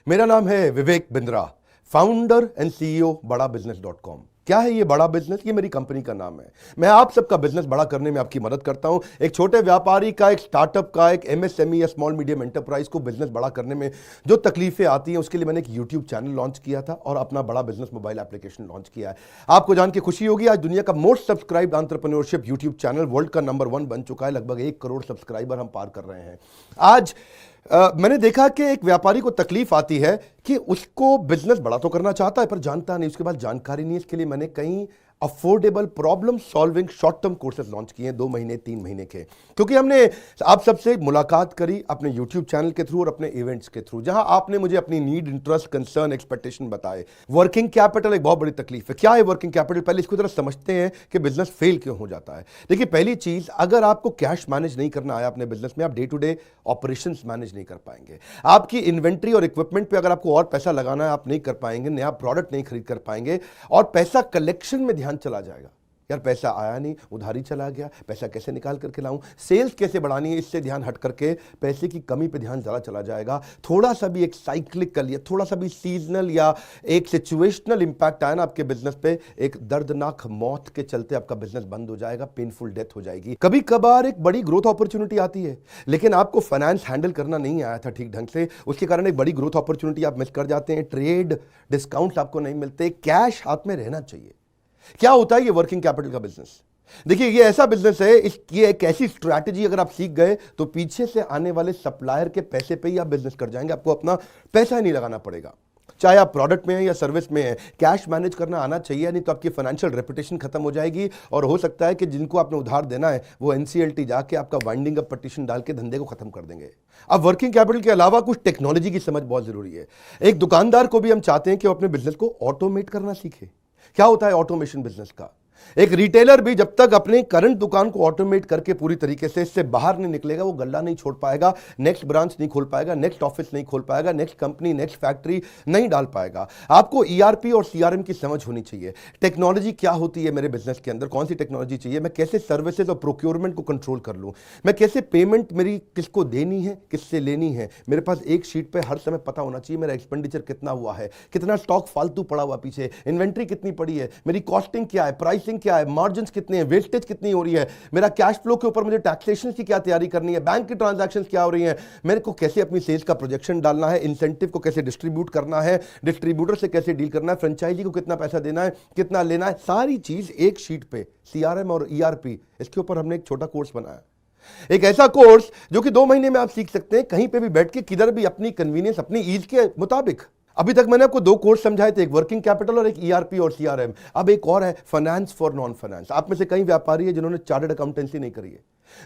मेरा नाम है Vivek Bindra, founder and CEO बड़ा बिजनेस .com। क्या है ये बड़ा बिजनेस? ये मेरी कंपनी का नाम है। मैं आप सबका बिजनेस बड़ा करने में आपकी मदद करता हूं। एक छोटे व्यापारी का, एक स्टार्टअप का, एक एमएसएमई या स्मॉल मीडियम एंटरप्राइज को बिजनेस बड़ा करने में जो तकलीफें आती हैं, उसके लिए मैंने एक यूट्यूब चैनल लॉन्च किया था और अपना बड़ा बिजनेस मोबाइल एप्लीकेशन लॉन्च किया है। आपको जान के खुशी होगी, आज दुनिया का most subscribed entrepreneurship YouTube channel world का नंबर 1 बन चुका है। लगभग 1 करोड़ सब्सक्राइबर हम पार कर रहे हैं। आज मैंने देखा कि एक व्यापारी को तकलीफ आती है कि उसको बिजनेस बड़ा तो करना चाहता है पर जानता नहीं, उसके पास जानकारी नहीं है। इसके लिए मैंने कई affordable problem solving short term courses launch किए हैं 2 महीने 3 महीने के, क्योंकि हमने आप सबसे मुलाकात करी अपने यूट्यूब चैनल के थ्रू और अपने इवेंट्स के थ्रू, जहां आपने मुझे अपनी नीड, इंटरेस्ट, कंसर्न, एक्सपेक्टेशन बताए। वर्किंग कैपिटल एक बहुत बड़ी तकलीफ है। क्या है वर्किंग कैपिटल? पहले इसको जरा समझते हैं कि बिजनेस फेल क्यों हो जाता है। देखिए, पहली चीज, अगर आपको कैश मैनेज नहीं करना आया अपने बिजनेस में, आप day to day operations manage नहीं कर पाएंगे। आपकी इन्वेंट्री और इक्विपमेंट पे अगर आपको और पैसा लगाना है, आप नहीं कर पाएंगे। नया प्रोडक्ट नहीं खरीद कर पाएंगे और पैसा कलेक्शन में ध्यान चला जाएगा। यार पैसा आया नहीं, उधारी चला गया, पैसा कैसे निकाल करके लाऊं, सेल्स कैसे बढ़ानी है, इससे ध्यान हट करके पैसे की कमी पे ध्यान ज़्यादा चला जाएगा। थोड़ा सा भी एक साइक्लिकल या थोड़ा सा भी सीजनल या एक सिचुएशनल इंपैक्ट आया ना आपके बिजनेस पे, एक दर्दनाक मौत के चलते आपका बिजनेस बंद हो जाएगा, पेनफुल डेथ हो जाएगी। कभी कभार एक बड़ी ग्रोथ अपॉर्चुनिटी आती है, लेकिन आपको फाइनेंस हैंडल करना नहीं आया था ठीक ढंग से, उसके कारण एक बड़ी ग्रोथ अपॉर्चुनिटी आप मिस कर जाते हैं। ट्रेड डिस्काउंट आपको नहीं मिलते, कैश हाथ में रहना चाहिए। क्या होता है ये वर्किंग कैपिटल का बिजनेस? देखिए, ये ऐसा बिजनेस है, ये एक ऐसी स्ट्रैटेजी अगर आप सीख गए तो पीछे से आने वाले सप्लायर के पैसे पे ही आप बिजनेस कर जाएंगे। आपको अपना पैसा ही नहीं लगाना पड़ेगा, चाहे आप प्रोडक्ट में है या सर्विस में है। कैश मैनेज करना आना चाहिए, नहीं तो आपकी फाइनेंशियल रेपुटेशन खत्म हो जाएगी और हो सकता है कि जिनको आपने उधार देना है वो एनसीएलटी जाके आपका वाइंडिंग अप पटिशन डाल के धंधे को खत्म कर देंगे। अब वर्किंग कैपिटल के अलावा कुछ टेक्नोलॉजी की समझ बहुत जरूरी है। एक दुकानदार को भी हम चाहते हैं कि वो अपने बिजनेस को ऑटोमेट करना सीखे। क्या होता है ऑटोमेशन बिजनेस का? एक रिटेलर भी जब तक अपने करंट दुकान को ऑटोमेट करके पूरी तरीके से इससे बाहर नहीं निकलेगा, वो गल्ला नहीं छोड़ पाएगा, नेक्स्ट ब्रांच नहीं खोल पाएगा, नेक्स्ट ऑफिस नहीं खोल पाएगा, नेक्स्ट कंपनी, नेक्स्ट फैक्ट्री नहीं डाल पाएगा। आपको ईआरपी और सीआरएम की समझ होनी चाहिए। टेक्नोलॉजी क्या होती है मेरे बिजनेस के अंदर, कौन सी टेक्नोलॉजी चाहिए, मैं कैसे सर्विसेज और प्रोक्योरमेंट को कंट्रोल कर लूं, मैं कैसे पेमेंट मेरी किसको देनी है, किससे लेनी है। मेरे पास एक शीट पे हर समय पता होना चाहिए मेरा एक्सपेंडिचर कितना हुआ है, कितना स्टॉक फालतू पड़ा हुआ पीछे, इन्वेंट्री कितनी पड़ी है, मेरी कॉस्टिंग क्या है, प्राइसिंग क्या है, मार्जिन कितने हैं, वेस्टेज कितनी हो रही है, मेरा कैश फ्लो के ऊपर मुझे टैक्सेशन की क्या तैयारी करनी है, बैंक की ट्रांजैक्शंस क्या हो रही हैं, मेरे को कैसे अपनी सेल्स का प्रोजेक्शन डालना है, इंसेंटिव को कैसे डिस्ट्रीब्यूट करना है, डिस्ट्रीब्यूटर से कैसे डील करना है, फ्रेंचाइजी को कितना पैसा देना है, कितना लेना है, सारी चीज एक शीट पे, सीआरएम और ईआरपी, इसके ऊपर हमने एक छोटा कोर्स बनाया। एक ऐसा कोर्स जो कि 2 महीने में आप सीख सकते हैं, कहीं पे भी बैठ के, किधर भी, अपनी कन्वीनियंस, अपनी ईज के मुताबिक। अभी तक मैंने आपको 2 कोर्स समझाए थे, एक वर्किंग कैपिटल और एक ईआरपी और सीआरएम। अब एक और है, फाइनेंस फॉर नॉन फाइनेंस। आप में से कई व्यापारी है जिन्होंने चार्टर्ड अकाउंटेंसी नहीं करी है,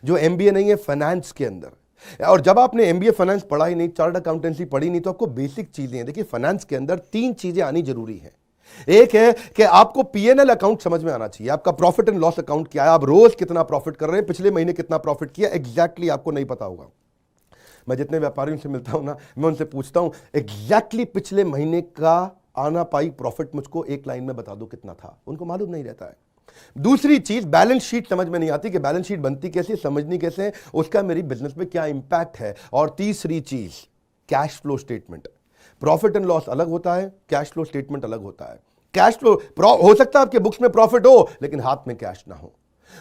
जो एमबीए नहीं है फाइनेंस के अंदर। और जब आपने एमबीए फाइनेंस पढ़ा ही नहीं, चार्टर्ड अकाउंटेंसी पढ़ी नहीं, तो आपको बेसिक चीजें हैं। देखिए, फाइनेंस के अंदर 3 चीजें आनी जरूरी है। एक है कि आपको पीएनएल अकाउंट समझ में आना चाहिए, आपका प्रॉफिट एंड लॉस अकाउंट क्या है, आप रोज कितना प्रॉफिट कर रहे हैं, पिछले महीने कितना प्रॉफिट किया, एग्जैक्टली आपको नहीं पता होगा। मैं जितने व्यापारियों से मिलता हूं ना, मैं उनसे पूछता हूं एग्जैक्टली पिछले महीने का आना पाई प्रॉफिट मुझको एक लाइन में बता दो कितना था, उनको मालूम नहीं रहता है। दूसरी चीज, बैलेंस शीट समझ में नहीं आती कि बैलेंस शीट बनती कैसे, समझनी कैसे, उसका मेरी बिजनेस में क्या इंपैक्ट है। और तीसरी चीज, cash flow statement. Profit and loss अलग होता है, कैश फ्लो स्टेटमेंट अलग होता है। कैश फ्लो हो सकता है आपके बुक्स में प्रॉफिट हो लेकिन हाथ में कैश ना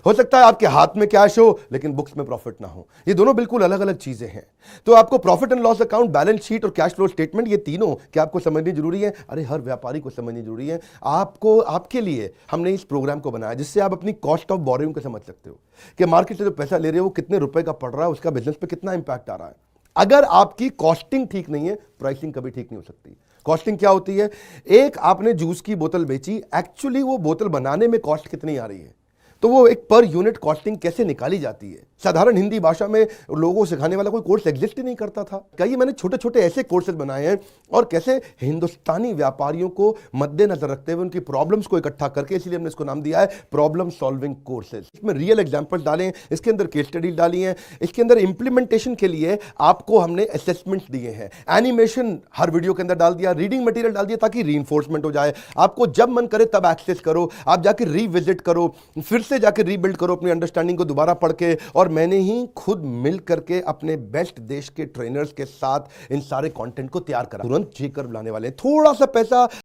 हो सकता है आपके हाथ में कैश हो लेकिन बुक्स में प्रॉफिट ना हो। ये दोनों बिल्कुल अलग अलग चीजें हैं। तो आपको profit and loss account, balance sheet और कैश फ्लो स्टेटमेंट, ये तीनों क्या आपको समझनी जरूरी है? अरे हर व्यापारी को समझनी जरूरी है। आपको, आपके लिए हमने इस प्रोग्राम को बनाया जिससे आप अपनी कॉस्ट ऑफ बोरोइंग को समझ सकते हो कि मार्केट से जो पैसा ले रहे हो वो कितने रुपए का पड़ रहा है, उसका बिजनेस पे कितना इंपैक्ट आ रहा है। अगर आपकी कॉस्टिंग ठीक नहीं है, प्राइसिंग कभी ठीक नहीं हो सकती। कॉस्टिंग क्या होती है? एक आपने जूस की बोतल बेची, एक्चुअली वो बोतल बनाने में कॉस्ट कितनी आ रही है, तो वो एक पर यूनिट कॉस्टिंग कैसे निकाली जाती है। साधारण हिंदी भाषा में लोगों को सिखाने वाला कोई कोर्स एग्जिस्ट ही नहीं करता था। कई मैंने छोटे छोटे ऐसे कोर्सेज बनाए हैं और कैसे हिंदुस्तानी व्यापारियों को मद्देनजर रखते हुए उनकी प्रॉब्लम्स को इकट्ठा करके, इसलिए हमने इसको नाम दिया है प्रॉब्लम सॉल्विंग कोर्सेज। इसमें रियल एग्जांपल्स डाले हैं, इसके अंदर केस स्टडी डाली हैं, इसके अंदर इंप्लीमेंटेशन के लिए आपको हमने असेसमेंट्स दिए हैं, एनिमेशन हर वीडियो के अंदर डाल दिया, रीडिंग मटेरियल डाल दिया ताकि रीइंफोर्समेंट हो जाए। आपको जब मन करे तब एक्सेस करो, आप जाके रिविजिट करो, फिर से जाके रीबिल्ड करो अपनी अंडरस्टैंडिंग को दोबारा पढ़ के। और मैंने ही खुद मिल करके अपने बेस्ट देश के ट्रेनर्स के साथ इन सारे कंटेंट को तैयार करा। तुरंत J कर्व लाने वाले हैं, थोड़ा सा पैसा